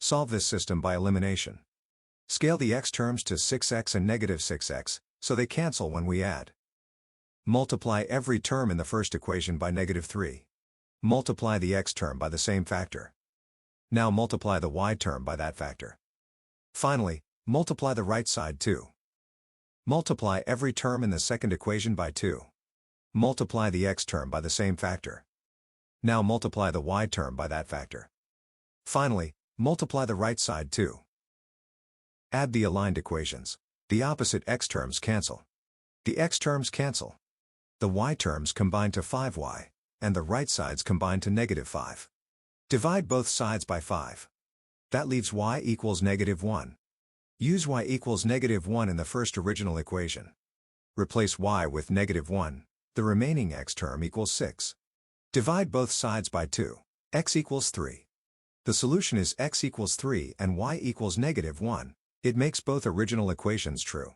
Solve this system by elimination. Scale the x terms to 6x and negative 6x, so they cancel when we add. Multiply every term in the first equation by negative 3. Multiply the x term by the same factor. Now multiply the y term by that factor. Finally, multiply the right side too. Multiply every term in the second equation by 2. Multiply the x term by the same factor. Now multiply the y term by that factor. Finally, multiply the right side too. Add the aligned equations. The opposite x terms cancel. The x terms cancel. The y terms combine to 5y, and the right sides combine to negative 5. Divide both sides by 5. That leaves y equals negative 1. Use y equals negative 1 in the first original equation. Replace y with negative 1, the remaining x term equals 6. Divide both sides by 2. X equals 3. The solution is x equals 3 and y equals negative 1. It makes both original equations true.